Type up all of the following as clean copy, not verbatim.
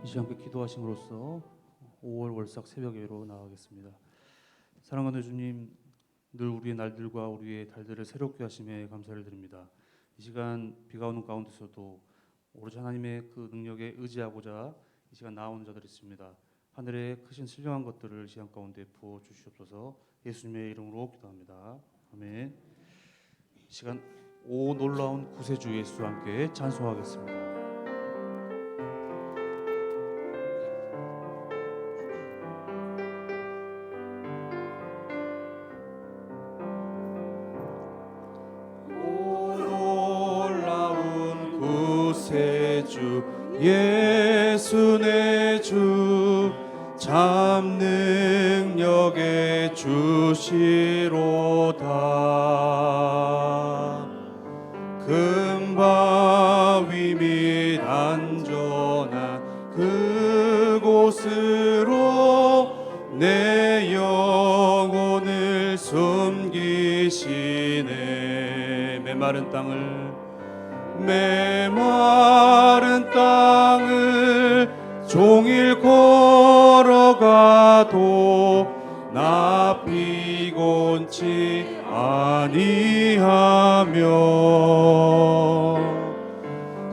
이 시간 함께 기도하심으로써 5월 월삭 새벽 예배로 나가겠습니다. 사랑하는 주님, 늘 우리의 날들과 우리의 달들을 새롭게 하심에 감사를 드립니다. 이 시간 비가 오는 가운데서도 오로지 하나님의 그 능력에 의지하고자 이 시간 나오는 자들이 있습니다. 하늘의 크신 신령한 것들을 이 시간 가운데 부어 주시옵소서. 예수님의 이름으로 기도합니다. 아멘. 이 시간 오 놀라운 구세주 예수와 함께 찬송하겠습니다. 구세주 예수 내 주 참 능력의 주시로다. 금바위 및 안전한 그곳으로 내 영혼을 숨기시네. 메마른 땅을 종일 걸어가도 나 피곤치 아니하며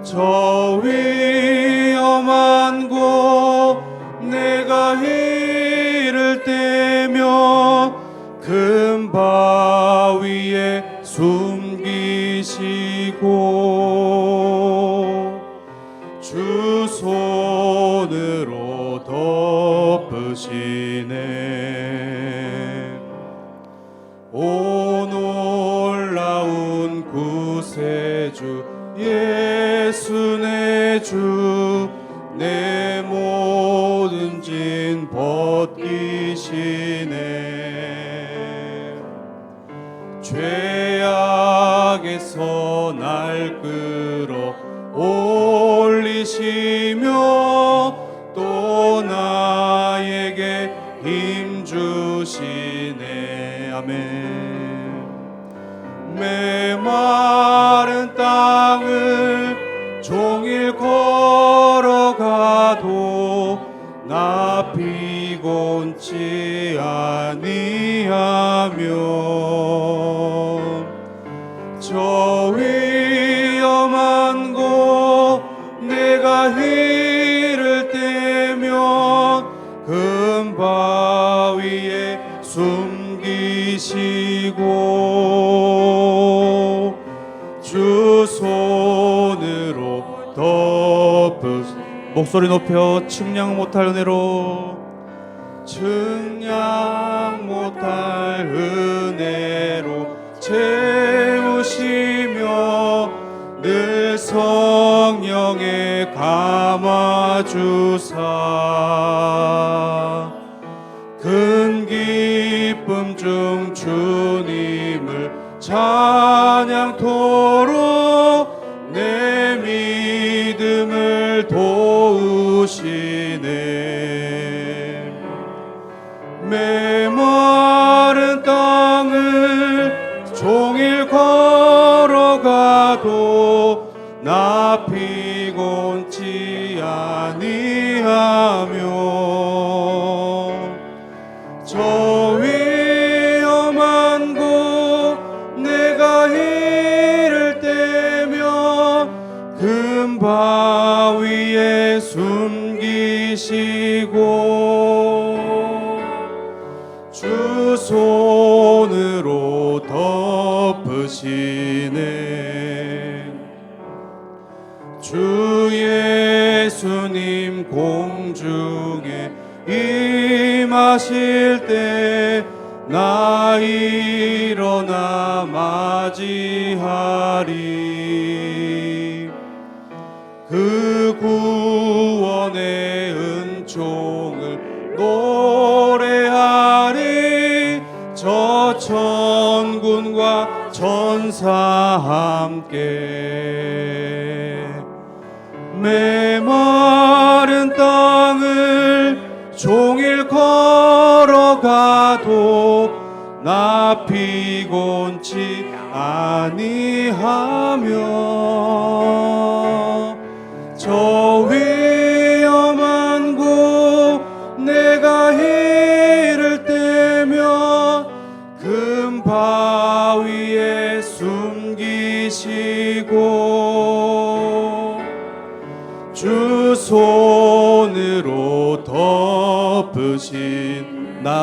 저 위험한 곳 내가 이를 때면 큰 바위에 숨기시고 주 손으로 덮으시네. 오 놀라운 구세주 예수 내 주 내 모든 짐 벗기시네. 죄악에서 날 끌어 올리시며 또 나에게 힘 주시네. 아멘. 메마른 땅을 종일 걸어가도 나 피곤치 아니하며 저 위험한 곳 내가 이를 때면 큰 바위에 숨기시고 주 손으로 덮으시고 목소리 높여 측량 못할 은혜로 측량 못할 은혜로 채우시며 늘 성령에 감아주사 큰 기쁨 중 주님을 찬양토록 내 믿음을 도우시네. 메마른 땅을 종일 걸어가도 나 피곤치 아니하며 저 위험한 곳 내가 이를 때면 큰 바위에 숨기시고 주 손으로 덮으시네. 주 예수님 공중에 임하실 때 나 일어나 맞이하리. 그 구원의 은총을 노래하리. 저 천군과 천사 함께 메마른 땅을 종일 걸어가도 나 피곤치 아니하며 저 위험한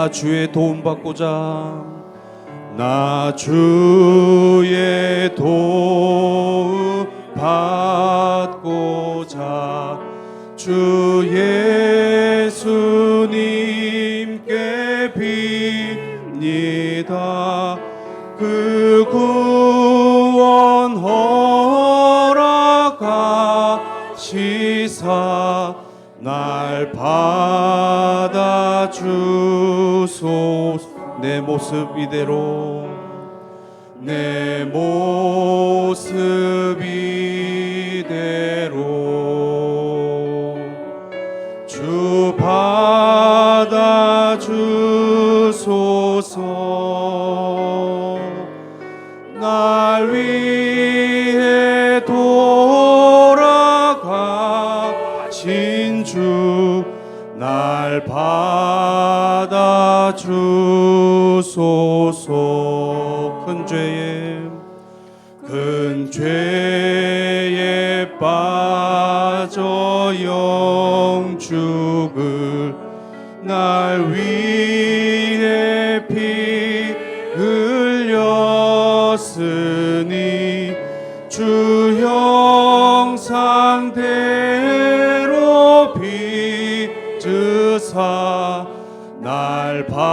나 주의 도움 받고자 나 주의 도움 받고자 주 예수님께 빕니다. 그 구원 허락하시사 날 받아주소서. 내 모습 이대로 내 모습 이대로 주 받아주소서. 날 위해 돌아가신 주 날 받아주소서. 큰 죄에 빠져 영죽을 날 위해 피 흘렸으니 주 형상대로 빚으사 날 받아주소서.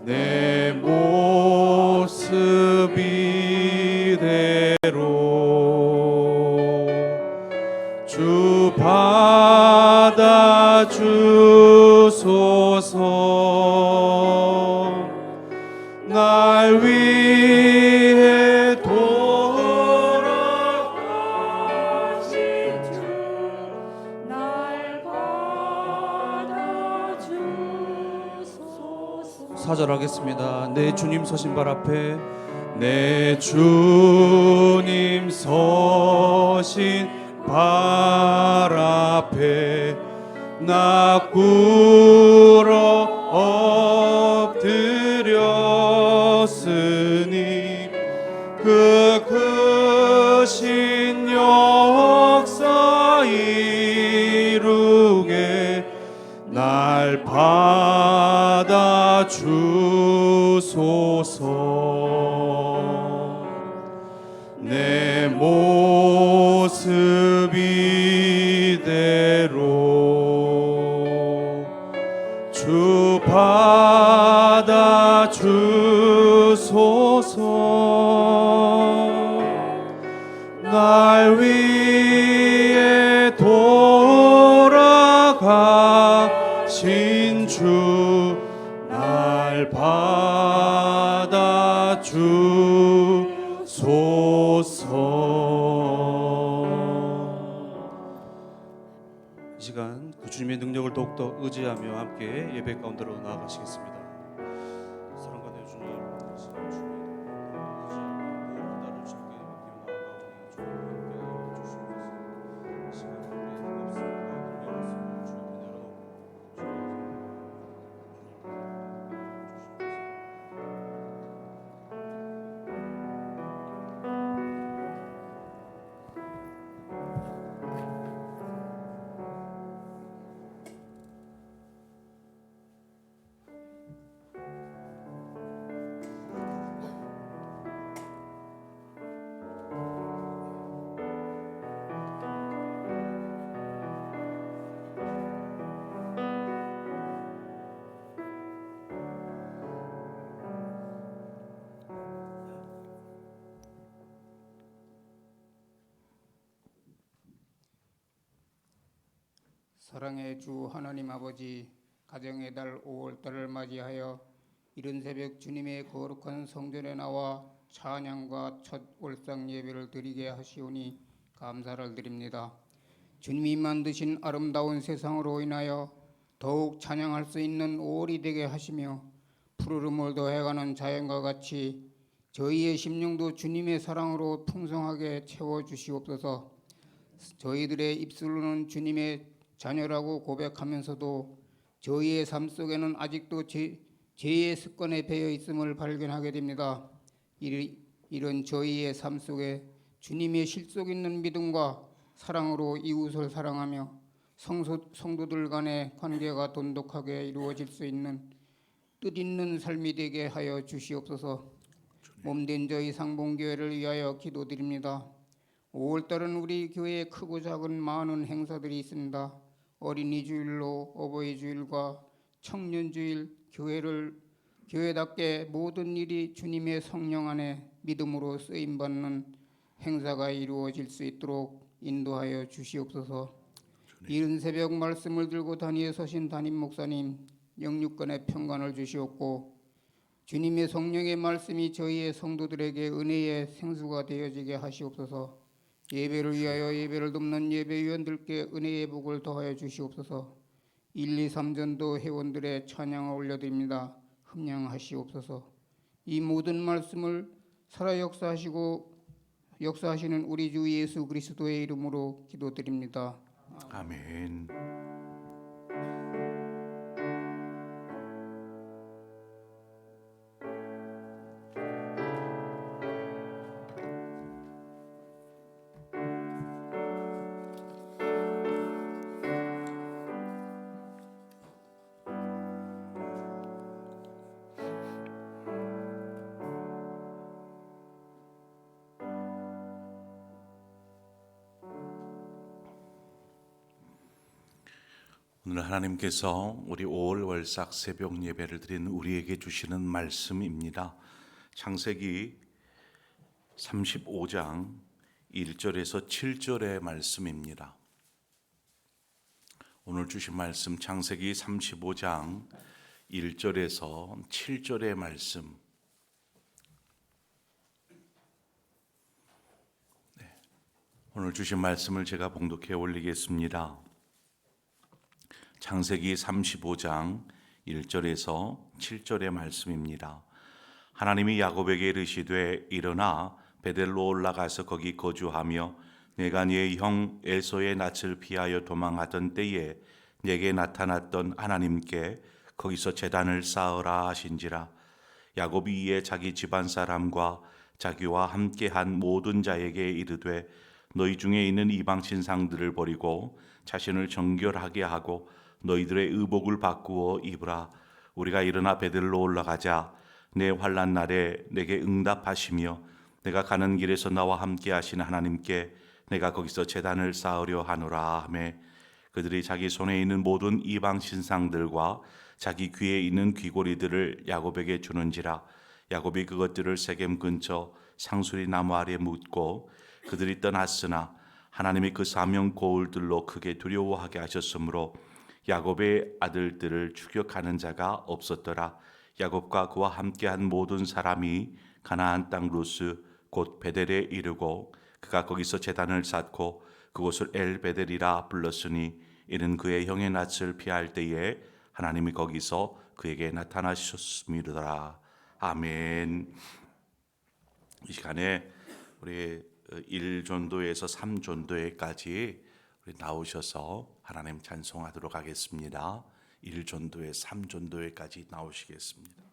내 모습 이대로 주 받아주소서. 날 위해 돌아가신 주 날 받아주소서. 4절 하겠습니다. 내 주님 서신 발 앞에 내 주님 서신 발 앞에 나 꿇어 엎드렸으니 그 크신 역사 이루게 날 받아주소서. 내 모습 이대로 주 받아주소서. 날 위해 돌아가신 주 날 받아주소서. 이 시간 그 주님의 능력을 더욱더 의지하며 함께 예배 가운데로 나아가시겠습니다. 사랑과 내 주님, 이 시간 주님의 능력을 의지하며 나를 주님께 맡기며 나아가오니 주님 함께 주시옵소서. 이 시간 우리의 힘없음과 능력 없음을 주 앞에 내려놓고 사랑의 주 하나님 아버지, 가정의 달 5월달을 맞이하여 이른 새벽 주님의 거룩한 성전에 나와 찬양과 첫 월상 예배를 드리게 하시오니 감사를 드립니다. 주님이 만드신 아름다운 세상으로 인하여 더욱 찬양할 수 있는 5월이 되게 하시며 푸르름을 더해가는 자연과 같이 저희의 심령도 주님의 사랑으로 풍성하게 채워주시옵소서. 저희들의 입술로는 주님의 자녀라고 고백하면서도 저희의 삶 속에는 아직도 죄의 습관에 배어 있음을 발견하게 됩니다. 이런 저희의 삶 속에 주님의 실속 있는 믿음과 사랑으로 이웃을 사랑하며 성도들 간의 관계가 돈독하게 이루어질 수 있는 뜻있는 삶이 되게 하여 주시옵소서. 몸된 저희 상봉교회를 위하여 기도드립니다. 5월달은 우리 교회에 크고 작은 많은 행사들이 있습니다. 어린이 주일로 어버이 주일과 청년 주일, 교회답게 모든 일이 주님의 성령 안에 믿음으로 쓰임 받는 행사가 이루어질 수 있도록 인도하여 주시옵소서. 이른 새벽 말씀을 들고 단위에 서신 담임 목사님 영육간의 평강을 주시옵고 주님의 성령의 말씀이 저희의 성도들에게 은혜의 생수가 되어지게 하시옵소서. 예배를 위하여 예배를 돕는 예배위원들께 은혜의 복을 더하여 주시옵소서. 1, 2, 3전도 회원들의 찬양을 올려드립니다. 흠양하시옵소서. 이 모든 말씀을 살아 역사하시는 우리 주 예수 그리스도의 이름으로 기도드립니다. 아멘. 오늘 하나님께서 우리 5월 월삭 새벽 예배를 드린 우리에게 주시는 말씀입니다. 창세기 35장 1절에서 7절의 말씀입니다. 오늘 주신 말씀 창세기 35장 1절에서 7절의 말씀. 오늘 주신 말씀을 제가 봉독해 올리겠습니다. 창세기 35장 1절에서 7절의 말씀입니다. 하나님이 야곱에게 이르시되 일어나 베델로 올라가서 거기 거주하며 내가 네 형 에서의 낯을 피하여 도망하던 때에 내게 나타났던 하나님께 거기서 제단을 쌓으라 하신지라. 야곱이 이에 자기 집안 사람과 자기와 함께한 모든 자에게 이르되 너희 중에 있는 이방 신상들을 버리고 자신을 정결하게 하고 너희들의 의복을 바꾸어 입으라. 우리가 일어나 베델로 올라가자. 내 환난 날에 내게 응답하시며 내가 가는 길에서 나와 함께 하신 하나님께 내가 거기서 제단을 쌓으려 하노라 하매 그들이 자기 손에 있는 모든 이방 신상들과 자기 귀에 있는 귀고리들을 야곱에게 주는지라. 야곱이 그것들을 세겜 근처 상수리 나무 아래 묻고 그들이 떠났으나 하나님이 그 사명 고울들로 크게 두려워하게 하셨으므로 야곱의 아들들을 추격하는 자가 없었더라. 야곱과 그와 함께한 모든 사람이 가나안 땅 루스 곧 베델에 이르고 그가 거기서 제단을 쌓고 그곳을 엘베델이라 불렀으니 이는 그의 형의 낯을 피할 때에 하나님이 거기서 그에게 나타나셨음이로다. 아멘. 이 시간에 우리 1전도에서 3전도에까지 나오셔서 하나님 찬송하도록 하겠습니다. 1전도에 3전도에까지 나오시겠습니다.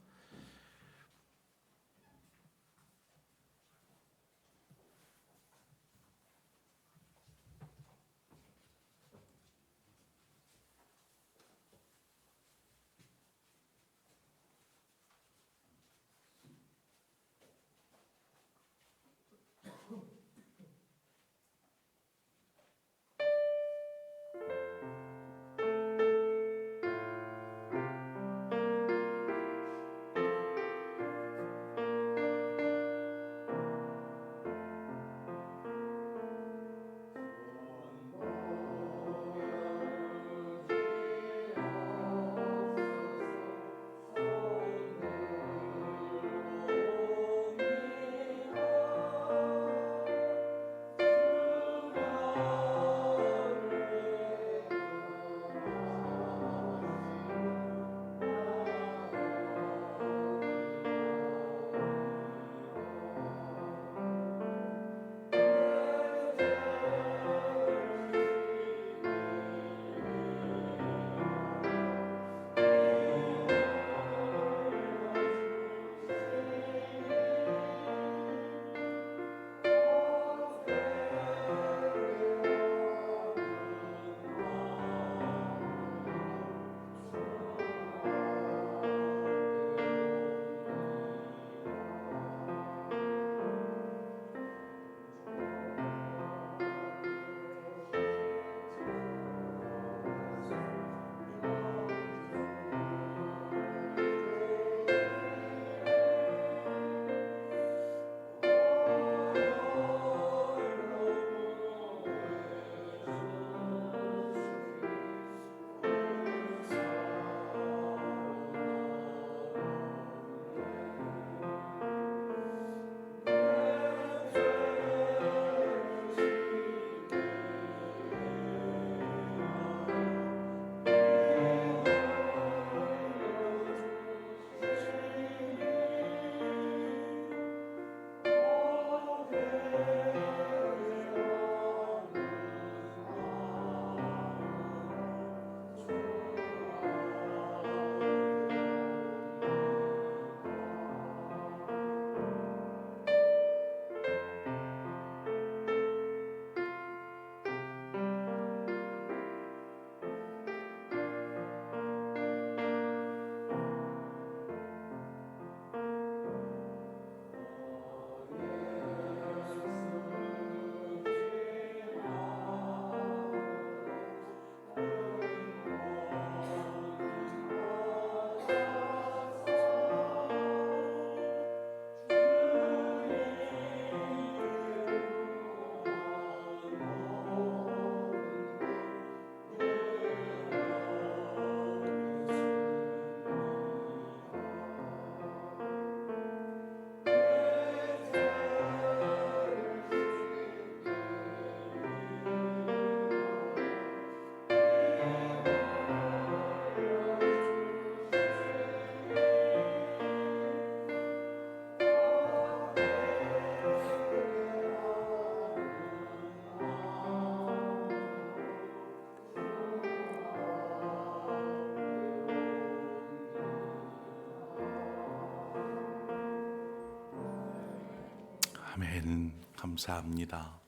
감사합니다.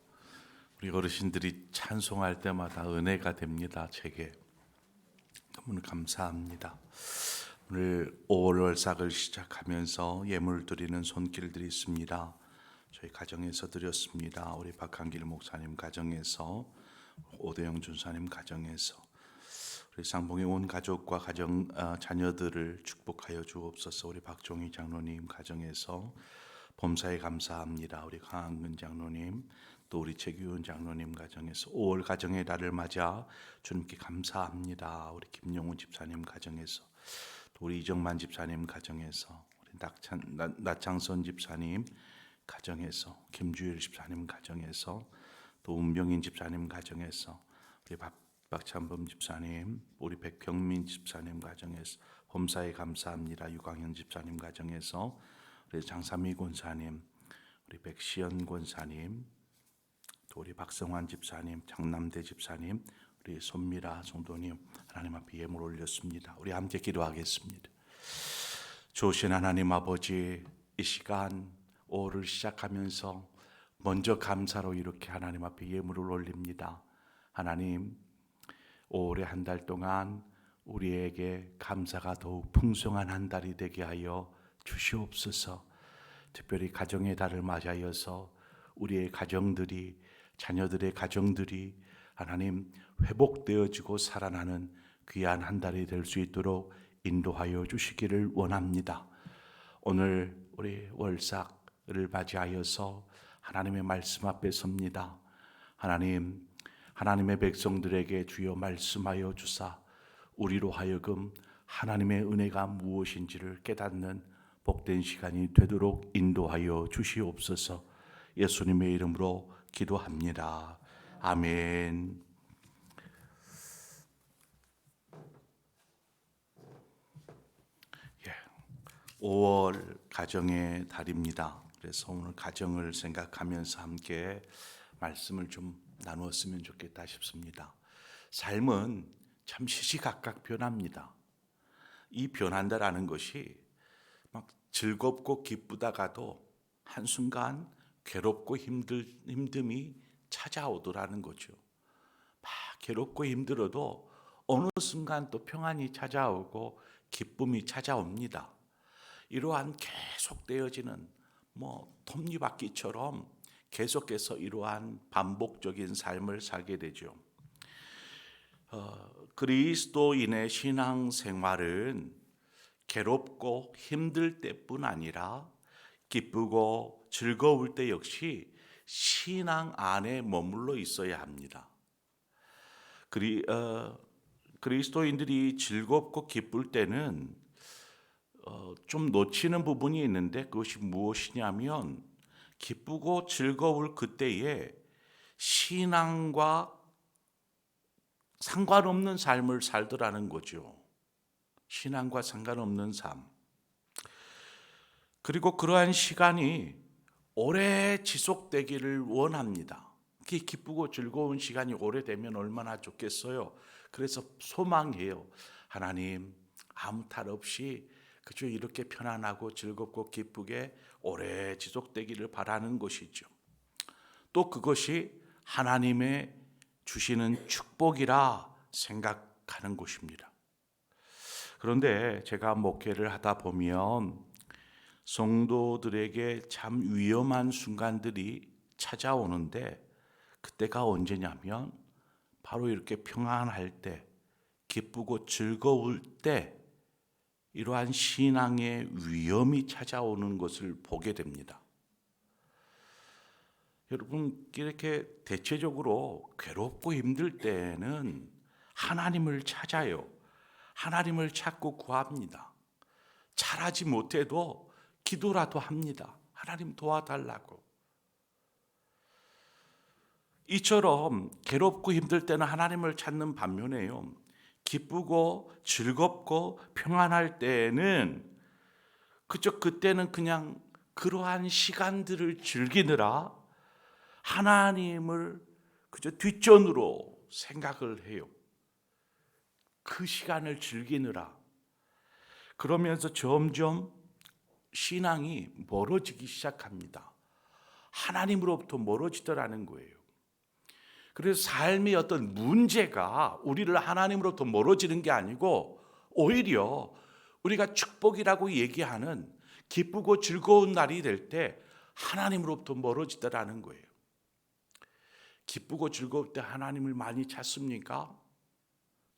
우리 어르신들이 찬송할 때마다 은혜가 됩니다. 제게 너무 감사합니다. 오늘 5월 월삭을 시작하면서 예물 드리는 손길들이 있습니다. 저희 가정에서 드렸습니다. 우리 박한길 목사님 가정에서, 오대영 준사님 가정에서, 우리 쌍봉의 온 가족과 가정 자녀들을 축복하여 주옵소서. 우리 박종희 장로님 가정에서 범사에 감사합니다. 우리 강한근 장로님, 또 우리 최규훈 장로님 가정에서 5월 가정의 달을 맞아 주님께 감사합니다. 우리 김용훈 집사님 가정에서, 또 우리 이정만 집사님 가정에서, 우리 나창선 집사님 가정에서, 김주일 집사님 가정에서, 또 운병인 집사님 가정에서, 우리 박찬범 집사님, 우리 백평민 집사님 가정에서 범사에 감사합니다. 유광현 집사님 가정에서, 우리 장삼희 권사님, 우리 백시연 권사님, 또 우리 박성환 집사님, 장남대 집사님, 우리 손미라 성도님 하나님 앞에 예물 올렸습니다. 우리 함께 기도하겠습니다. 좋으신 하나님 아버지, 이 시간 5월을 시작하면서 먼저 감사로 이렇게 하나님 앞에 예물을 올립니다. 하나님, 5월의 한 달 동안 우리에게 감사가 더욱 풍성한 한 달이 되게 하여 주시옵소서. 특별히 가정의 달을 맞이하여서 우리의 가정들이, 자녀들의 가정들이 하나님 회복되어지고 살아나는 귀한 한 달이 될 수 있도록 인도하여 주시기를 원합니다. 오늘 우리 월삭을 맞이하여서 하나님의 말씀 앞에 섭니다. 하나님, 하나님의 백성들에게 주여 말씀하여 주사 우리로 하여금 하나님의 은혜가 무엇인지를 깨닫는 복된 시간이 되도록 인도하여 주시옵소서. 예수님의 이름으로 기도합니다. 아멘. 예, 5월 가정의 달입니다. 그래서 오늘 가정을 생각하면서 함께 말씀을 좀 나누었으면 좋겠다 싶습니다. 삶은 참 시시각각 변합니다. 이 변한다라는 것이 막 즐겁고 기쁘다가도 한순간 괴롭고 힘듦이 찾아오더라는 거죠. 막 괴롭고 힘들어도 어느 순간 또 평안이 찾아오고 기쁨이 찾아옵니다. 이러한 계속되어지는 톱니바퀴처럼 계속해서 이러한 반복적인 삶을 살게 되죠. 그리스도인의 신앙생활은 괴롭고 힘들 때뿐 아니라 기쁘고 즐거울 때 역시 신앙 안에 머물러 있어야 합니다. 그리스도인들이 즐겁고 기쁠 때는 좀 놓치는 부분이 있는데, 그것이 무엇이냐면 기쁘고 즐거울 그때에 신앙과 상관없는 삶을 살더라는 거죠. 신앙과 상관없는 삶. 그리고 그러한 시간이 오래 지속되기를 원합니다. 기쁘고 즐거운 시간이 오래되면 얼마나 좋겠어요. 그래서 소망해요. 하나님, 아무 탈 없이 그저 이렇게 편안하고 즐겁고 기쁘게 오래 지속되기를 바라는 것이죠. 또 그것이 하나님의 주시는 축복이라 생각하는 것입니다. 그런데 제가 목회를 하다 보면 성도들에게 참 위험한 순간들이 찾아오는데, 그때가 언제냐면 바로 이렇게 평안할 때, 기쁘고 즐거울 때 이러한 신앙의 위험이 찾아오는 것을 보게 됩니다. 여러분, 이렇게 대체적으로 괴롭고 힘들 때는 하나님을 찾아요. 하나님을 찾고 구합니다. 잘하지 못해도 기도라도 합니다. 하나님 도와달라고. 이처럼 괴롭고 힘들 때는 하나님을 찾는 반면에요, 기쁘고 즐겁고 평안할 때는 그때는 그냥 그러한 시간들을 즐기느라 하나님을 그저 뒷전으로 생각을 해요. 그 시간을 즐기느라. 그러면서 점점 신앙이 멀어지기 시작합니다. 하나님으로부터 멀어지더라는 거예요. 그래서 삶의 어떤 문제가 우리를 하나님으로부터 멀어지는 게 아니고 오히려 우리가 축복이라고 얘기하는 기쁘고 즐거운 날이 될 때 하나님으로부터 멀어지더라는 거예요. 기쁘고 즐거울 때 하나님을 많이 찾습니까?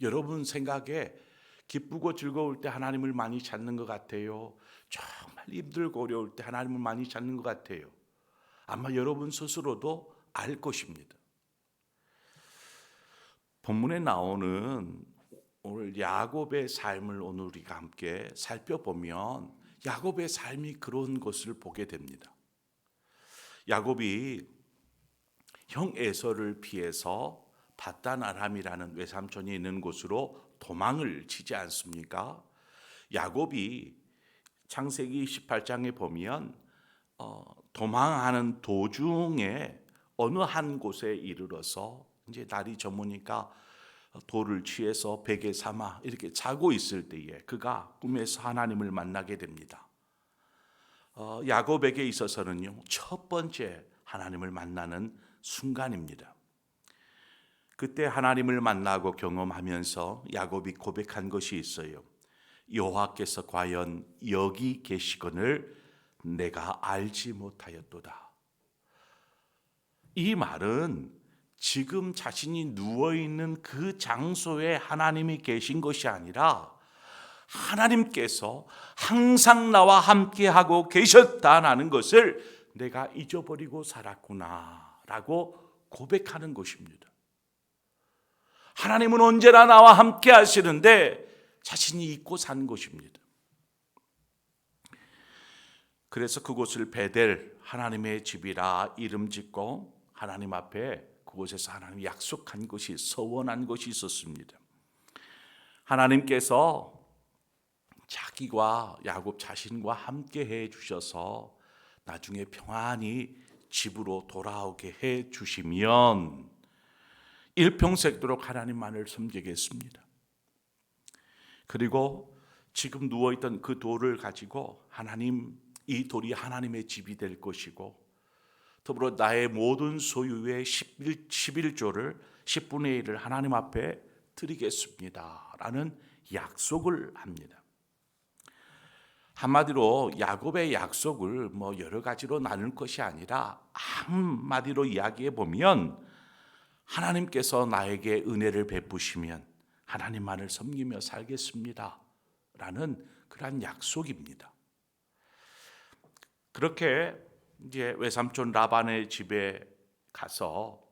여러분 생각에 기쁘고 즐거울 때 하나님을 많이 찾는 것 같아요? 정말 힘들고 어려울 때 하나님을 많이 찾는 것 같아요? 아마 여러분 스스로도 알 것입니다. 본문에 나오는 오늘 야곱의 삶을 오늘 우리가 함께 살펴보면 야곱의 삶이 그런 것을 보게 됩니다. 야곱이 형 에서를 피해서 바단 아람이라는 외삼촌이 있는 곳으로 도망을 치지 않습니까? 야곱이 창세기 18장에 보면 도망하는 도중에 어느 한 곳에 이르러서 이제 날이 저무니까 돌을 취해서 베개 삼아 이렇게 자고 있을 때에 그가 꿈에서 하나님을 만나게 됩니다. 야곱에게 있어서는요, 첫 번째 하나님을 만나는 순간입니다. 그때 하나님을 만나고 경험하면서 야곱이 고백한 것이 있어요. 여호와께서 과연 여기 계시거늘 내가 알지 못하였도다. 이 말은 지금 자신이 누워있는 그 장소에 하나님이 계신 것이 아니라 하나님께서 항상 나와 함께하고 계셨다는 것을 내가 잊어버리고 살았구나 라고 고백하는 것입니다. 하나님은 언제나 나와 함께 하시는데 자신이 잊고 산 것입니다. 그래서 그곳을 베델 하나님의 집이라 이름 짓고 하나님 앞에 그곳에서 하나님 약속한 것이 서원한 것이 있었습니다. 하나님께서 자기와 야곱 자신과 함께 해 주셔서 나중에 평안히 집으로 돌아오게 해 주시면 일평생도록 하나님만을 섬기겠습니다. 그리고 지금 누워있던 그 돌을 가지고 하나님, 이 돌이 하나님의 집이 될 것이고 더불어 나의 모든 소유의 11조를 10분의 1을 하나님 앞에 드리겠습니다 라는 약속을 합니다. 한마디로 야곱의 약속을 여러 가지로 나눌 것이 아니라 한마디로 이야기해 보면 하나님께서 나에게 은혜를 베푸시면 하나님만을 섬기며 살겠습니다 라는 그러한 약속입니다. 그렇게 이제 외삼촌 라반의 집에 가서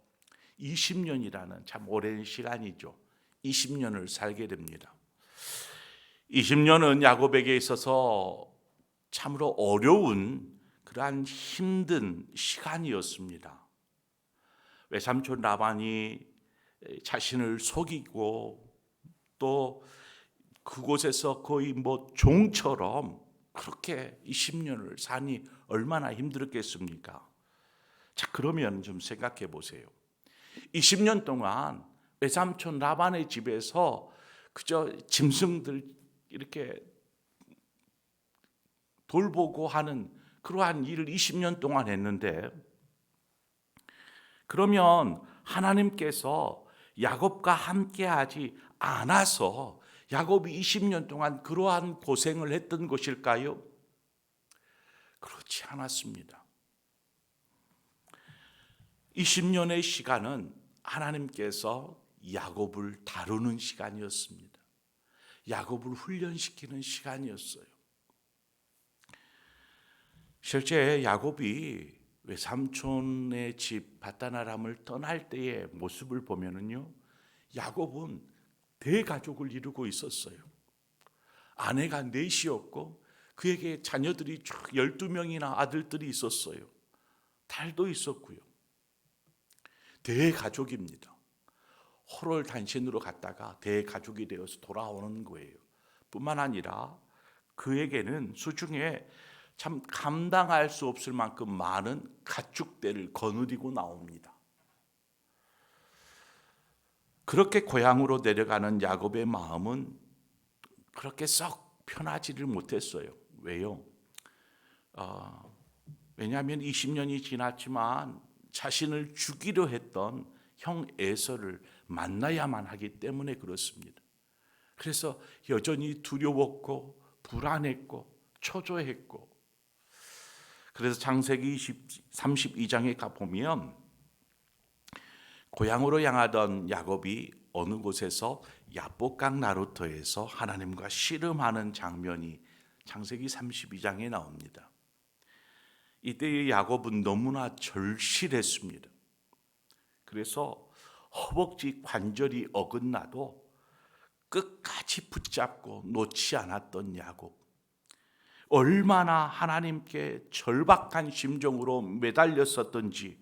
20년이라는 참 오랜 시간이죠. 20년을 살게 됩니다. 20년은 야곱에게 있어서 참으로 어려운 그러한 힘든 시간이었습니다. 외삼촌 라반이 자신을 속이고 또 그곳에서 거의 종처럼 그렇게 20년을 사니 얼마나 힘들었겠습니까? 자, 그러면 좀 생각해 보세요. 20년 동안 외삼촌 라반의 집에서 그저 짐승들 이렇게 돌보고 하는 그러한 일을 20년 동안 했는데, 그러면 하나님께서 야곱과 함께하지 않아서 야곱이 20년 동안 그러한 고생을 했던 것일까요? 그렇지 않았습니다. 20년의 시간은 하나님께서 야곱을 다루는 시간이었습니다. 야곱을 훈련시키는 시간이었어요. 실제 야곱이 외삼촌의 집 바단 아람을 떠날 때의 모습을 보면은요, 야곱은 대가족을 이루고 있었어요. 아내가 넷이었고 그에게 자녀들이 12명이나 아들들이 있었어요. 딸도 있었고요. 대가족입니다. 호롤단신으로 갔다가 대가족이 되어서 돌아오는 거예요. 뿐만 아니라 그에게는 수중에 참 감당할 수 없을 만큼 많은 가축대를 거느리고 나옵니다. 그렇게 고향으로 내려가는 야곱의 마음은 그렇게 썩 편하지를 못했어요. 왜요? 왜냐하면 20년이 지났지만 자신을 죽이려 했던 형 에서를 만나야만 하기 때문에 그렇습니다. 그래서 여전히 두려웠고 불안했고 초조했고, 그래서 창세기 32장에 가보면 고향으로 향하던 야곱이 어느 곳에서 야복강 나루터에서 하나님과 씨름하는 장면이 창세기 32장에 나옵니다. 이때의 야곱은 너무나 절실했습니다. 그래서 허벅지 관절이 어긋나도 끝까지 붙잡고 놓지 않았던 야곱, 얼마나 하나님께 절박한 심정으로 매달렸었던지,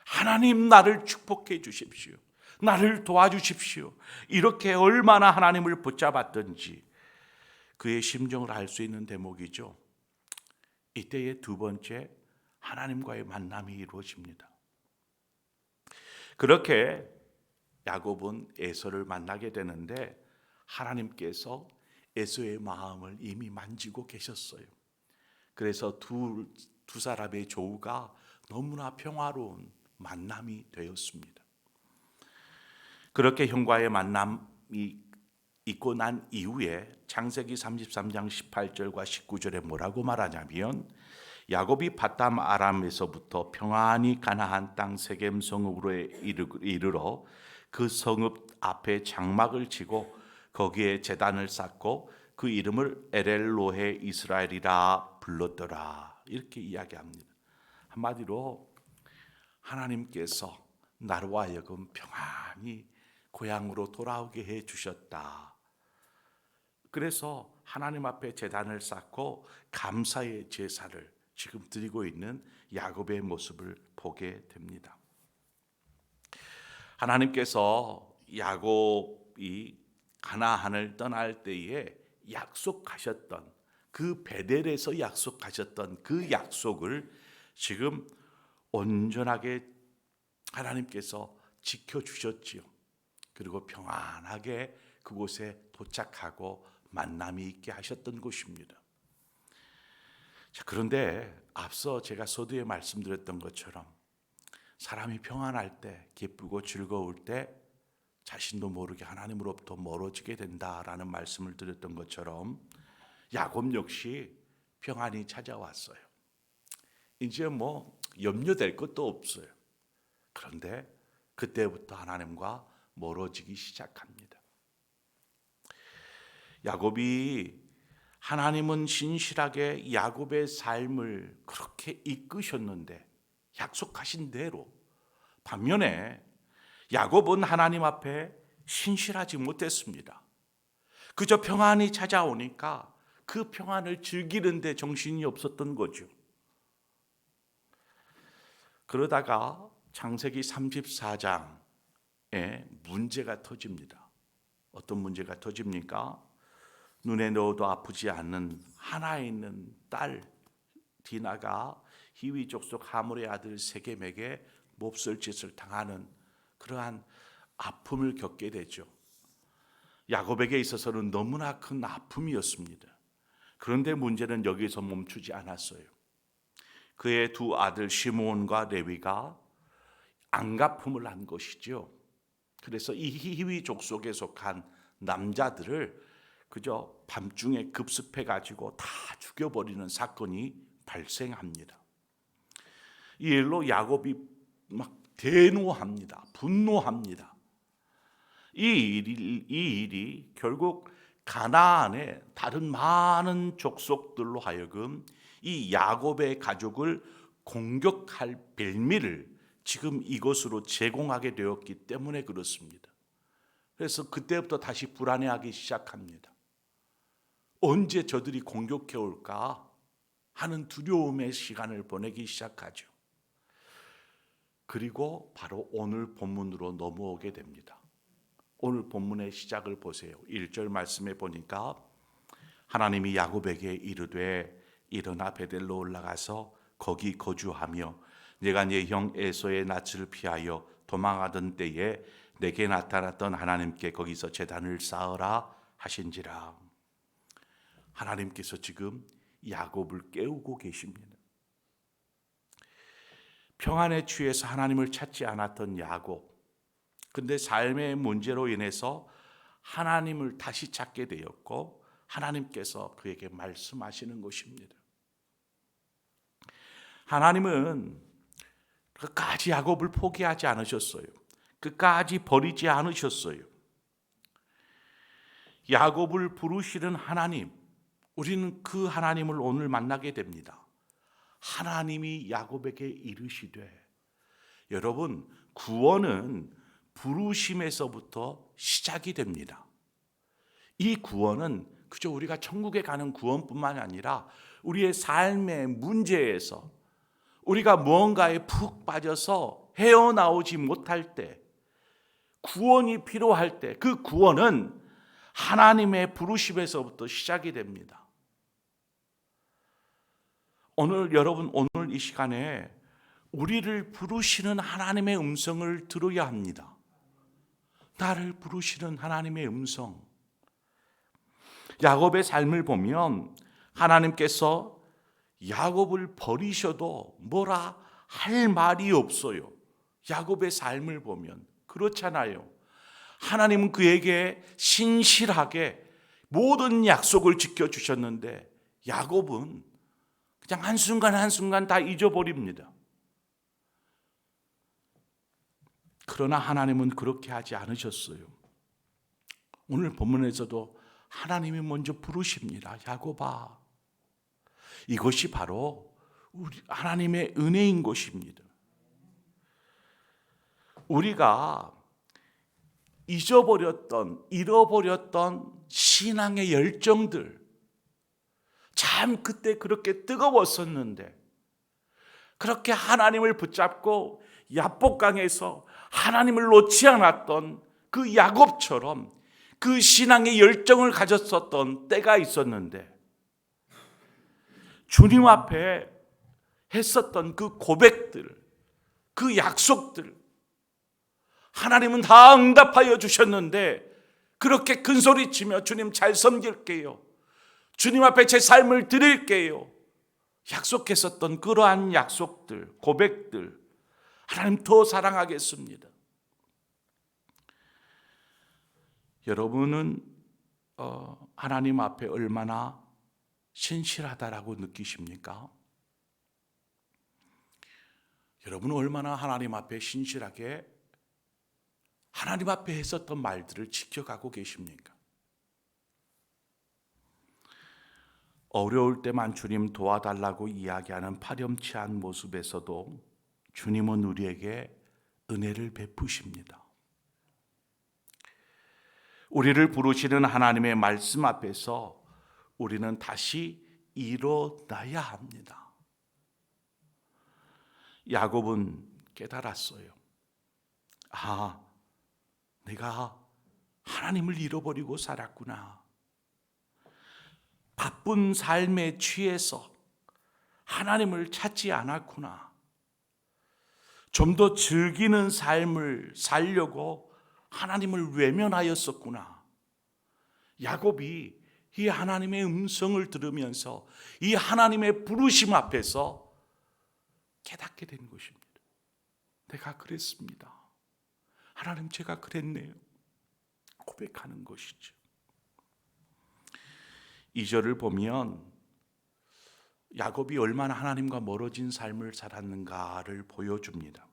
하나님 나를 축복해 주십시오, 나를 도와주십시오, 이렇게 얼마나 하나님을 붙잡았던지 그의 심정을 알 수 있는 대목이죠. 이때의 두 번째 하나님과의 만남이 이루어집니다. 그렇게 야곱은 에서를 만나게 되는데 하나님께서 에서의 마음을 이미 만지고 계셨어요. 그래서 두 사람의 조우가 너무나 평화로운 만남이 되었습니다. 그렇게 형과의 만남이 있고 난 이후에 창세기 33장 18절과 19절에 뭐라고 말하냐면, 야곱이 바담 아람에서부터 평안히 가나안 땅 세겜 성읍으로 이르러 그 성읍 앞에 장막을 치고 거기에 제단을 쌓고 그 이름을 엘엘로헤 이스라엘이라 불렀더라, 이렇게 이야기합니다. 한마디로 하나님께서 나로 하여금 평안히 고향으로 돌아오게 해 주셨다. 그래서 하나님 앞에 제단을 쌓고 감사의 제사를 지금 드리고 있는 야곱의 모습을 보게 됩니다. 하나님께서 야곱이 가나안을 떠날 때에 약속하셨던 그 베델에서 약속하셨던 그 약속을 지금 온전하게 하나님께서 지켜주셨지요. 그리고 평안하게 그곳에 도착하고 만남이 있게 하셨던 곳입니다. 자, 그런데 앞서 제가 서두에 말씀드렸던 것처럼 사람이 평안할 때, 기쁘고 즐거울 때 자신도 모르게 하나님으로부터 멀어지게 된다라는 말씀을 드렸던 것처럼 야곱 역시 평안이 찾아왔어요. 이제 뭐 염려될 것도 없어요. 그런데 그때부터 하나님과 멀어지기 시작합니다. 야곱이, 하나님은 신실하게 야곱의 삶을 그렇게 이끄셨는데 약속하신 대로, 반면에 야곱은 하나님 앞에 신실하지 못했습니다. 그저 평안이 찾아오니까 그 평안을 즐기는 데 정신이 없었던 거죠. 그러다가 창세기 34장에 문제가 터집니다. 어떤 문제가 터집니까? 눈에 넣어도 아프지 않는 하나 있는 딸 디나가 히위 족속 하몰의 아들 세겜에게 몹쓸 짓을 당하는 그러한 아픔을 겪게 되죠. 야곱에게 있어서는 너무나 큰 아픔이었습니다. 그런데 문제는 여기서 멈추지 않았어요. 그의 두 아들 시므온과 레위가 안가품을 한 것이죠. 그래서 이 히위 족속에 속한 남자들을 그저 밤중에 급습해 가지고 다 죽여버리는 사건이 발생합니다. 이 일로 야곱이 막 대노합니다. 분노합니다. 이 일이 결국 가나안의 다른 많은 족속들로 하여금 이 야곱의 가족을 공격할 빌미를 지금 이것으로 제공하게 되었기 때문에 그렇습니다. 그래서 그때부터 다시 불안해하기 시작합니다. 언제 저들이 공격해 올까 하는 두려움의 시간을 보내기 시작하죠. 그리고 바로 오늘 본문으로 넘어오게 됩니다. 오늘 본문의 시작을 보세요. 1절 말씀에 보니까 하나님이 야곱에게 이르되 일어나 베델로 올라가서 거기 거주하며 내가 네 형 에서의 낯을 피하여 도망하던 때에 내게 나타났던 하나님께 거기서 제단을 쌓으라 하신지라. 하나님께서 지금 야곱을 깨우고 계십니다. 평안에 취해서 하나님을 찾지 않았던 야곱. 근데 삶의 문제로 인해서 하나님을 다시 찾게 되었고 하나님께서 그에게 말씀하시는 것입니다. 하나님은 끝까지 야곱을 포기하지 않으셨어요. 끝까지 버리지 않으셨어요. 야곱을 부르시는 하나님, 우리는 그 하나님을 오늘 만나게 됩니다. 하나님이 야곱에게 이르시되, 여러분, 구원은 부르심에서부터 시작이 됩니다. 이 구원은 그저 우리가 천국에 가는 구원뿐만 아니라 우리의 삶의 문제에서 우리가 무언가에 푹 빠져서 헤어나오지 못할 때, 구원이 필요할 때, 그 구원은 하나님의 부르심에서부터 시작이 됩니다. 여러분, 오늘 이 시간에 우리를 부르시는 하나님의 음성을 들어야 합니다. 나를 부르시는 하나님의 음성. 야곱의 삶을 보면 하나님께서 야곱을 버리셔도 뭐라 할 말이 없어요. 야곱의 삶을 보면 그렇잖아요. 하나님은 그에게 신실하게 모든 약속을 지켜주셨는데 야곱은 그냥 한순간 한순간 다 잊어버립니다. 그러나 하나님은 그렇게 하지 않으셨어요. 오늘 본문에서도 하나님이 먼저 부르십니다. 야곱아. 이것이 바로 우리 하나님의 은혜인 것입니다. 우리가 잃어버렸던 신앙의 열정들, 참 그때 그렇게 뜨거웠었는데 그렇게 하나님을 붙잡고 야복강에서 하나님을 놓지 않았던 그 야곱처럼 그 신앙의 열정을 가졌었던 때가 있었는데 주님 앞에 했었던 그 고백들, 그 약속들, 하나님은 다 응답하여 주셨는데 그렇게 큰소리치며 주님 잘 섬길게요, 주님 앞에 제 삶을 드릴게요 약속했었던 그러한 약속들, 고백들, 하나님 더 사랑하겠습니다. 여러분은 하나님 앞에 얼마나 신실하다라고 느끼십니까? 여러분은 얼마나 하나님 앞에 신실하게 하나님 앞에 했었던 말들을 지켜가고 계십니까? 어려울 때만 주님 도와달라고 이야기하는 파렴치한 모습에서도 주님은 우리에게 은혜를 베푸십니다. 우리를 부르시는 하나님의 말씀 앞에서 우리는 다시 일어나야 합니다. 야곱은 깨달았어요. 내가 하나님을 잃어버리고 살았구나. 바쁜 삶에 취해서 하나님을 찾지 않았구나. 좀 더 즐기는 삶을 살려고 하나님을 외면하였었구나. 야곱이 이 하나님의 음성을 들으면서 이 하나님의 부르심 앞에서 깨닫게 된 것입니다. 내가 그랬습니다. 하나님, 제가 그랬네요. 고백하는 것이죠. 2절을 보면 야곱이 얼마나 하나님과 멀어진 삶을 살았는가를 보여줍니다.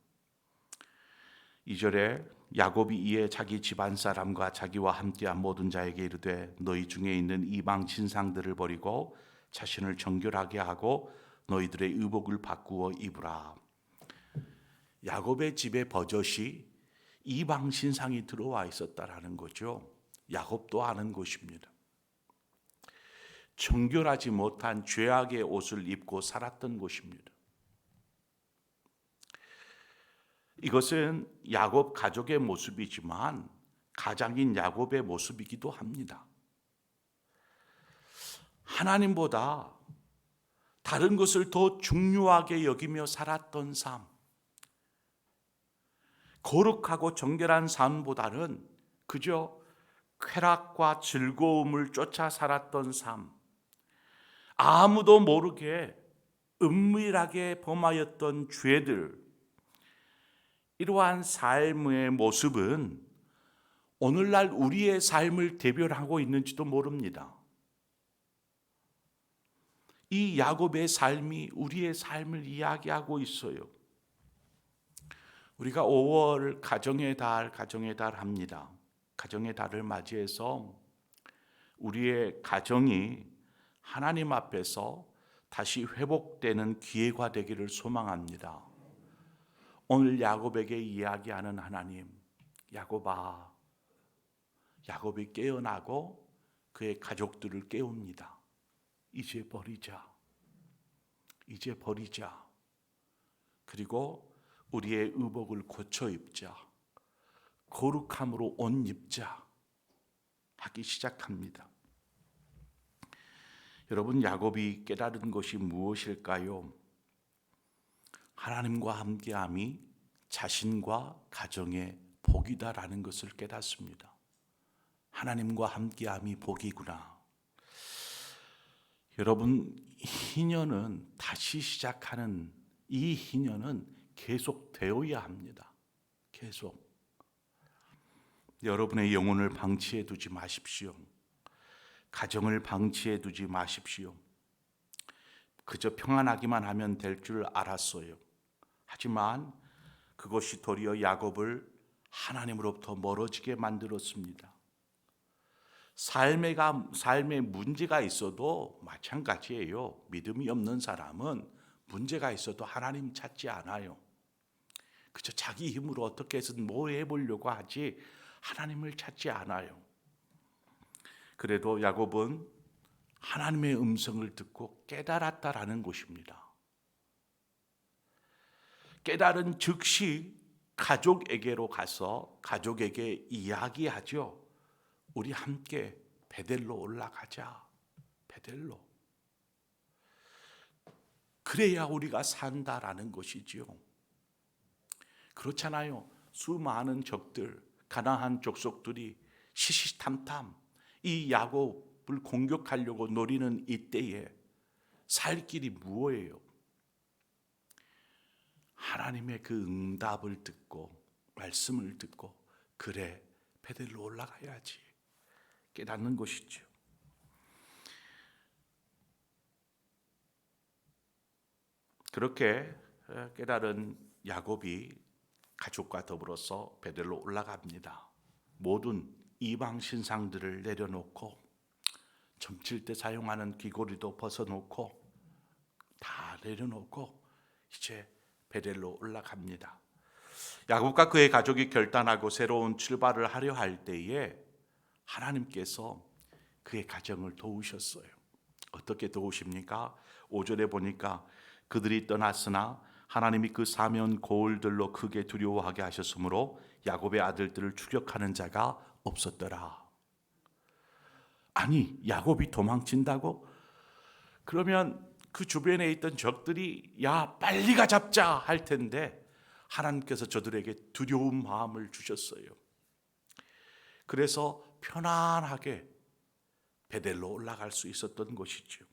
2절에 야곱이 이에 자기 집안 사람과 자기와 함께한 모든 자에게 이르되 너희 중에 있는 이방 신상들을 버리고 자신을 정결하게 하고 너희들의 의복을 바꾸어 입으라. 야곱의 집에 버젓이 이방 신상이 들어와 있었다라는 거죠. 야곱도 아는 것입니다. 정결하지 못한 죄악의 옷을 입고 살았던 것입니다. 이것은 야곱 가족의 모습이지만 가장인 야곱의 모습이기도 합니다. 하나님보다 다른 것을 더 중요하게 여기며 살았던 삶, 거룩하고 정결한 삶보다는 그저 쾌락과 즐거움을 쫓아 살았던 삶, 아무도 모르게 은밀하게 범하였던 죄들, 이러한 삶의 모습은 오늘날 우리의 삶을 대변하고 있는지도 모릅니다. 이 야곱의 삶이 우리의 삶을 이야기하고 있어요. 우리가 5월 가정의 달 합니다. 가정의 달을 맞이해서 우리의 가정이 하나님 앞에서 다시 회복되는 기회가 되기를 소망합니다. 오늘 야곱에게 이야기하는 하나님, 야곱아, 야곱이 깨어나고 그의 가족들을 깨웁니다. 이제 버리자. 이제 버리자. 그리고 우리의 의복을 고쳐 입자. 거룩함으로 옷 입자. 하기 시작합니다. 여러분, 야곱이 깨달은 것이 무엇일까요? 하나님과 함께함이 자신과 가정의 복이다라는 것을 깨닫습니다. 하나님과 함께함이 복이구나. 여러분, 희년은 다시 시작하는 이 희년은 계속 되어야 합니다. 계속. 여러분의 영혼을 방치해 두지 마십시오. 가정을 방치해 두지 마십시오. 그저 평안하기만 하면 될 줄 알았어요. 하지만 그것이 도리어 야곱을 하나님으로부터 멀어지게 만들었습니다. 삶에 문제가 있어도 마찬가지예요. 믿음이 없는 사람은 문제가 있어도 하나님 찾지 않아요. 그저 자기 힘으로 어떻게 해서든 뭐 해보려고 하지 하나님을 찾지 않아요. 그래도 야곱은 하나님의 음성을 듣고 깨달았다라는 것입니다. 깨달은 즉시 가족에게로 가서 가족에게 이야기하죠. 우리 함께 베델로 올라가자. 베델로. 그래야 우리가 산다라는 것이지요. 그렇잖아요. 수많은 적들, 가나안 족속들이 시시탐탐 이 야곱을 공격하려고 노리는 이때에 살 길이 무엇이에요? 하나님의 그 응답을 듣고 말씀을 듣고 그래 베델로 올라가야지 깨닫는 것이죠. 그렇게 깨달은 야곱이 가족과 더불어서 베델로 올라갑니다. 모든 이방 신상들을 내려놓고 점칠 때 사용하는 귀고리도 벗어놓고 다 내려놓고 이제 베델로 올라갑니다. 야곱과 그의 가족이 결단하고 새로운 출발을 하려 할 때에 하나님께서 그의 가정을 도우셨어요. 어떻게 도우십니까? 5절에 보니까 그들이 떠났으나 하나님이 그 사면 고을들로 크게 두려워하게 하셨으므로 야곱의 아들들을 추격하는 자가 없었더라. 아니, 야곱이 도망친다고? 그러면 그 주변에 있던 적들이 야 빨리 가 잡자 할 텐데 하나님께서 저들에게 두려운 마음을 주셨어요. 그래서 편안하게 베델로 올라갈 수 있었던 것이죠.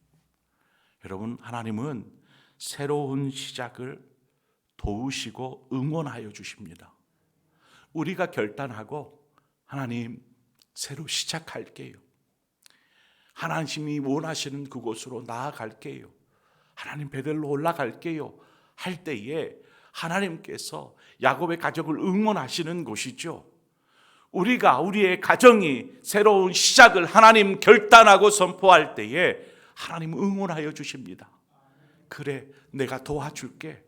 여러분, 하나님은 새로운 시작을 도우시고 응원하여 주십니다. 우리가 결단하고 하나님 새로 시작할게요. 하나님이 원하시는 그곳으로 나아갈게요. 하나님 베델로 올라갈게요. 할 때에 하나님께서 야곱의 가족을 응원하시는 것이죠. 우리가 우리의 가정이 새로운 시작을 하나님 결단하고 선포할 때에 하나님 응원하여 주십니다. 그래, 내가 도와줄게.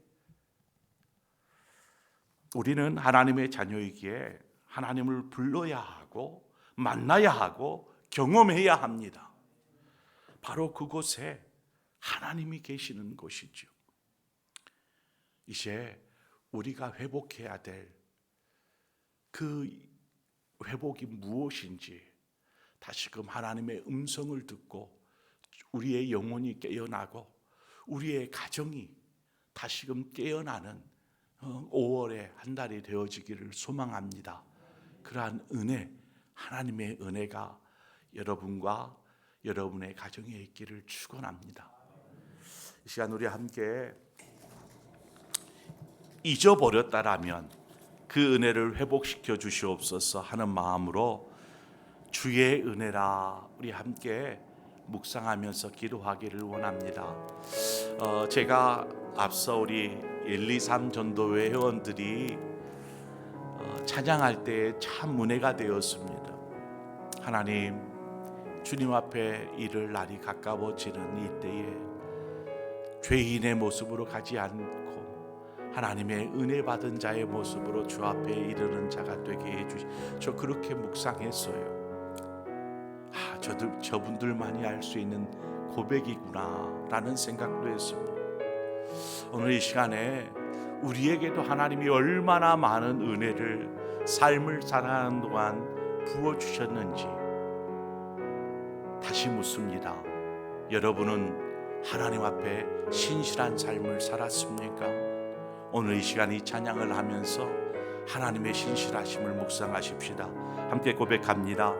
우리는 하나님의 자녀이기에 하나님을 불러야 하고 만나야 하고 경험해야 합니다. 바로 그곳에 하나님이 계시는 곳이죠. 이제 우리가 회복해야 될 그 회복이 무엇인지 다시금 하나님의 음성을 듣고 우리의 영혼이 깨어나고 우리의 가정이 다시금 깨어나는 5월의 한 달이 되어지기를 소망합니다. 그러한 은혜, 하나님의 은혜가 여러분과 여러분의 가정에 있기를 축원합니다. 이 시간 우리 함께 잊어버렸다라면 그 은혜를 회복시켜 주시옵소서 하는 마음으로 주의 은혜라 우리 함께 묵상하면서 기도하기를 원합니다. 제가 앞서 우리 123 전도회 회원들이 찬양할 때 참 은혜가 되었습니다. 하나님, 주님 앞에 이를 날이 가까워지는 이때에 죄인의 모습으로 가지 않고 하나님의 은혜 받은 자의 모습으로 주 앞에 이르는 자가 되게 해주시. 저 그렇게 묵상했어요. 저분들만이 알 수 있는 고백이구나라는 생각도 했습니다. 오늘 이 시간에 우리에게도 하나님이 얼마나 많은 은혜를 삶을 살아가는 동안 부어주셨는지 다시 묻습니다. 여러분은 하나님 앞에 신실한 삶을 살았습니까? 오늘 이 시간 이 찬양을 하면서 하나님의 신실하심을 묵상하십시다. 함께 고백합니다.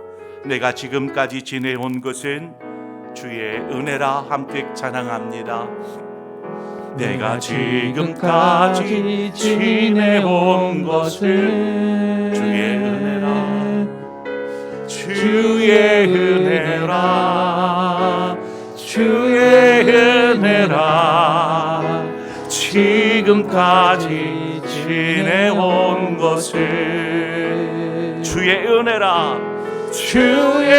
내가 지금까지 지내온 것은 주의 은혜라. 함께 찬양합니다. 내가 지금까지 지내온 것은 주의 은혜라. 주의 은혜라. 주의 은혜라. 지금까지 지내온 것은 주의 은혜라. 주의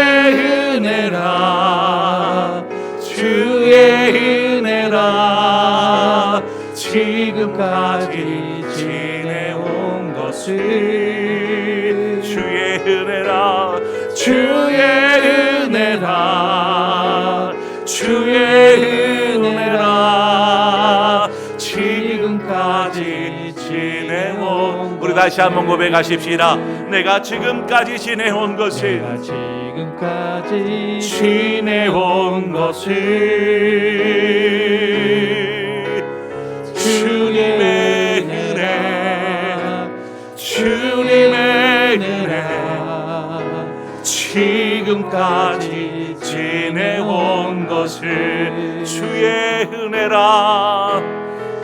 은혜라. 주의 은혜라. 지금까지 지내온 것은 주의 은혜라. 주의 은혜라. 주의 은혜라. 지금까지 지내온. 우리 다시 한번 고백하십시다. 내가 지금까지 지내온 것은, 내가 지금까지 지내온 것은 주님의 은혜. 주님의 은혜. 지금까지 지내온 것은 주의 은혜라.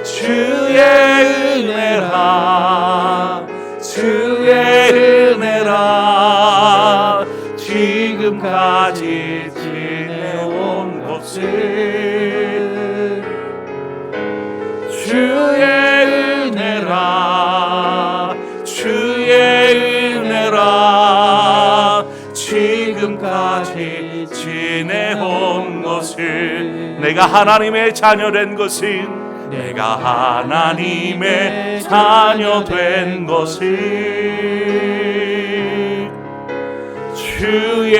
주의 은혜라. 주의 은혜라. 지금까지 지내온 것은 주의 은혜라. 주의 은혜라. 지금까지 지내온 것은 내가 하나님의 자녀된 것은 내가 하나님의 자녀된 것은 주의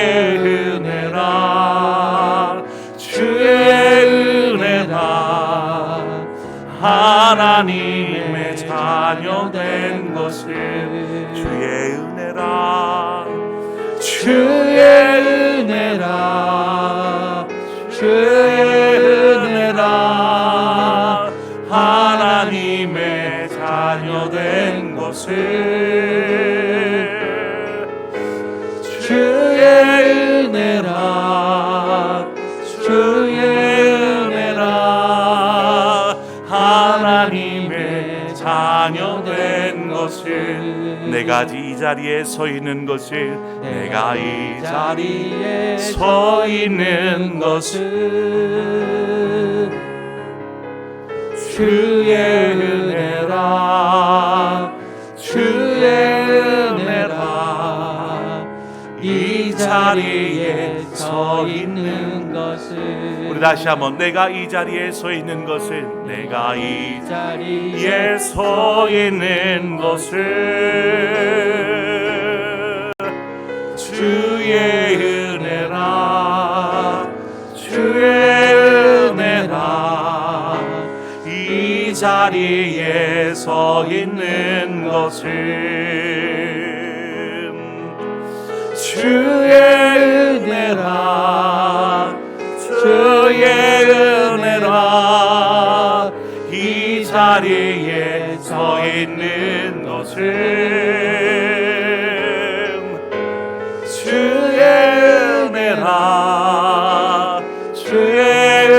은혜라. 주의 은혜라. 하나님의 자녀된 것은 주의 은혜라. 주의 은혜라. 주의 은혜라. 하나님의 자녀된 것은 주의 은혜라. 주의 은혜라. 하나님의 자녀된 것은 내가 이 자리에 서 있는 것은 내가 이 자리에 서 있는 것은 주의 은혜라. 주의 은혜라. 이 자리에 서 있는 것은 우리 다시 한번 내가 이 자리에 서 있는 것은 내가 이 자리에 서 있는 것은 주의 은혜라. 주의 은혜라. 이 자리에 서 있는 것은 주의 은혜라. 주의 은혜라. 이 자리에 서 있는 것은 주의 은혜라. 주의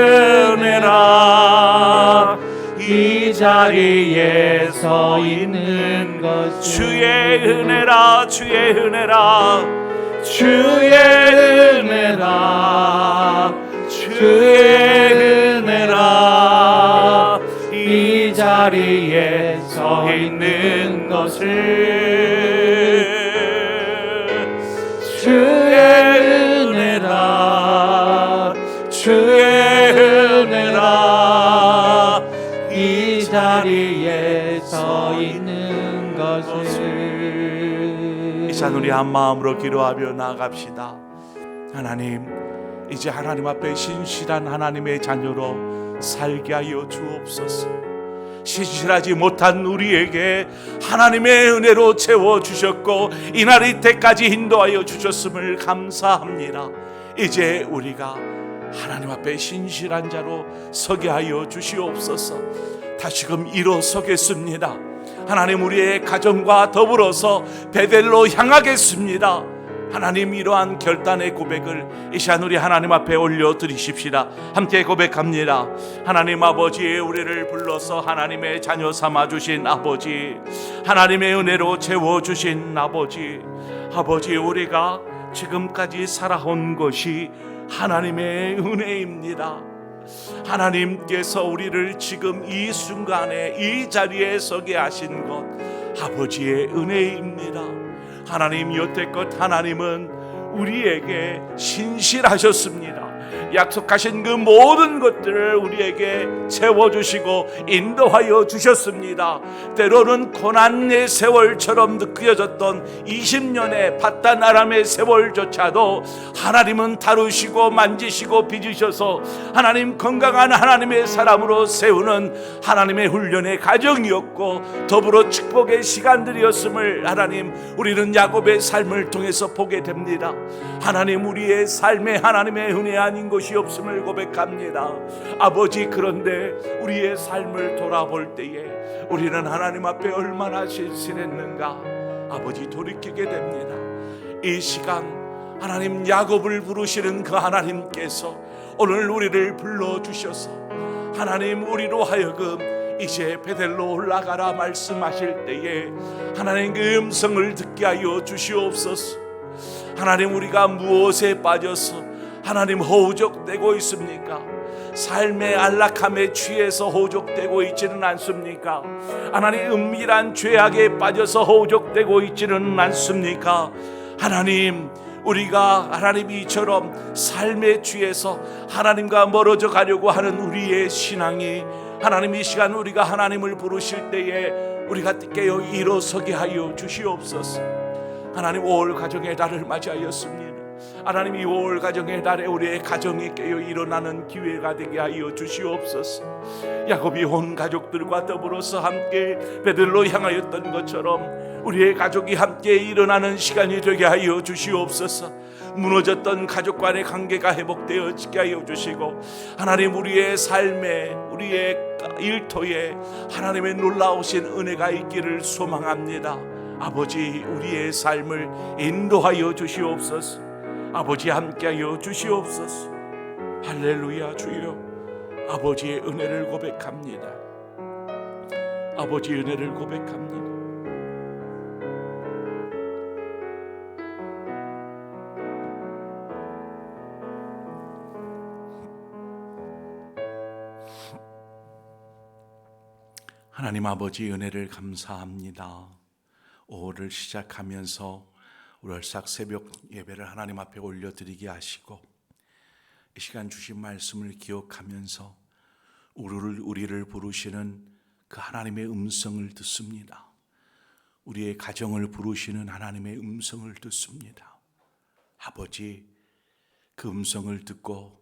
은혜라. 이 자리에 서 있는 것 주의 우리 한 마음으로 기도하며 나아갑시다. 하나님, 이제 하나님 앞에 신실한 하나님의 자녀로 살게 하여 주옵소서. 신실하지 못한 우리에게 하나님의 은혜로 채워주셨고 이날 이때까지 인도하여 주셨음을 감사합니다. 이제 우리가 하나님 앞에 신실한 자로 서게 하여 주시옵소서. 다시금 일어서겠습니다. 하나님, 우리의 가정과 더불어서 베델로 향하겠습니다. 하나님, 이러한 결단의 고백을 이 시간 우리 하나님 앞에 올려드리십시다. 함께 고백합니다. 하나님 아버지, 우리를 불러서 하나님의 자녀 삼아주신 아버지, 하나님의 은혜로 채워주신 아버지, 아버지, 우리가 지금까지 살아온 것이 하나님의 은혜입니다. 하나님께서 우리를 지금 이 순간에 이 자리에 서게 하신 것 아버지의 은혜입니다. 하나님, 여태껏 하나님은 우리에게 신실하셨습니다. 약속하신 그 모든 것들을 우리에게 채워주시고 인도하여 주셨습니다. 때로는 고난의 세월처럼 느껴졌던 20년의 바단 아람의 세월조차도 하나님은 다루시고 만지시고 빚으셔서 하나님 건강한 하나님의 사람으로 세우는 하나님의 훈련의 가정이었고 더불어 축복의 시간들이었음을 하나님, 우리는 야곱의 삶을 통해서 보게 됩니다. 하나님, 우리의 삶에 하나님의 은혜 아닌 것이 없음을 고백합니다. 아버지, 그런데 우리의 삶을 돌아볼 때에 우리는 하나님 앞에 얼마나 신실했는가 아버지 돌이키게 됩니다. 이 시간 하나님, 야곱을 부르시는 그 하나님께서 오늘 우리를 불러주셔서 하나님, 우리로 하여금 이제 베델로 올라가라 말씀하실 때에 하나님 그 음성을 듣게 하여 주시옵소서. 하나님, 우리가 무엇에 빠져서 하나님 허우적대고 있습니까? 삶의 안락함에 취해서 허우적대고 있지는 않습니까? 하나님, 은밀한 죄악에 빠져서 허우적대고 있지는 않습니까? 하나님, 우리가 하나님 이처럼 삶에 취해서 하나님과 멀어져 가려고 하는 우리의 신앙이 하나님, 이 시간 우리가 하나님을 부르실 때에 우리가 깨어 일어서게 하여 주시옵소서. 하나님, 5월 가정의 달을 맞이하였습니다. 하나님, 이 5월 가정의 달에 우리의 가정이 깨어 일어나는 기회가 되게 하여 주시옵소서. 야곱이 온 가족들과 더불어서 함께 베들로 향하였던 것처럼 우리의 가족이 함께 일어나는 시간이 되게 하여 주시옵소서. 무너졌던 가족 간의 관계가 회복되어지게 하여 주시고 하나님, 우리의 삶에 우리의 일터에 하나님의 놀라우신 은혜가 있기를 소망합니다. 아버지, 우리의 삶을 인도하여 주시옵소서. 아버지, 함께하여 주시옵소서. 할렐루야. 주여, 아버지의 은혜를 고백합니다. 아버지의 은혜를 고백합니다. 하나님 아버지, 은혜를 감사합니다. 5월을 시작하면서 월삭 새벽 예배를 하나님 앞에 올려드리게 하시고 이 시간 주신 말씀을 기억하면서 우리를 부르시는 그 하나님의 음성을 듣습니다. 우리의 가정을 부르시는 하나님의 음성을 듣습니다. 아버지, 그 음성을 듣고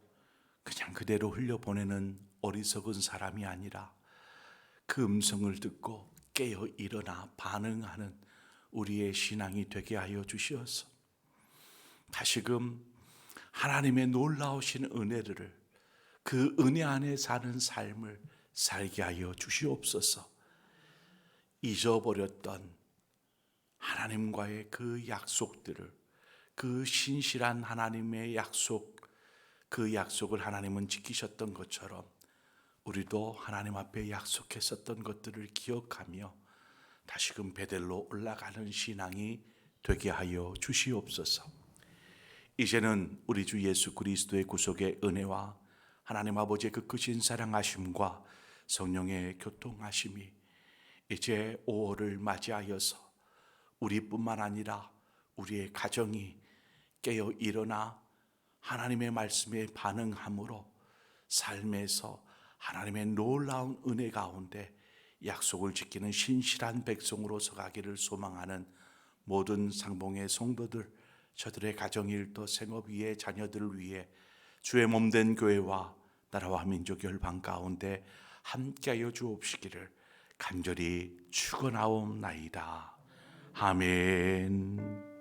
그냥 그대로 흘려보내는 어리석은 사람이 아니라 그 음성을 듣고 깨어 일어나 반응하는 우리의 신앙이 되게 하여 주시어서 다시금 하나님의 놀라우신 은혜를, 그 은혜 안에 사는 삶을 살게 하여 주시옵소서. 잊어버렸던 하나님과의 그 약속들을, 그 신실한 하나님의 약속, 그 약속을 하나님은 지키셨던 것처럼 우리도 하나님 앞에 약속했었던 것들을 기억하며 다시금 베델로 올라가는 신앙이 되게 하여 주시옵소서. 이제는 우리 주 예수 그리스도의 구속의 은혜와 하나님 아버지의 그 크신 사랑하심과 성령의 교통하심이 이제 5월을 맞이하여서 우리뿐만 아니라 우리의 가정이 깨어 일어나 하나님의 말씀에 반응함으로 삶에서 하나님의 놀라운 은혜 가운데 약속을 지키는 신실한 백성으로 서가기를 소망하는 모든 상봉의 성도들, 저들의 가정일터 생업 위에 자녀들을 위해 주의 몸된 교회와 나라와 민족 열방 가운데 함께하여 주옵시기를 간절히 축원하옵나이다. 아멘.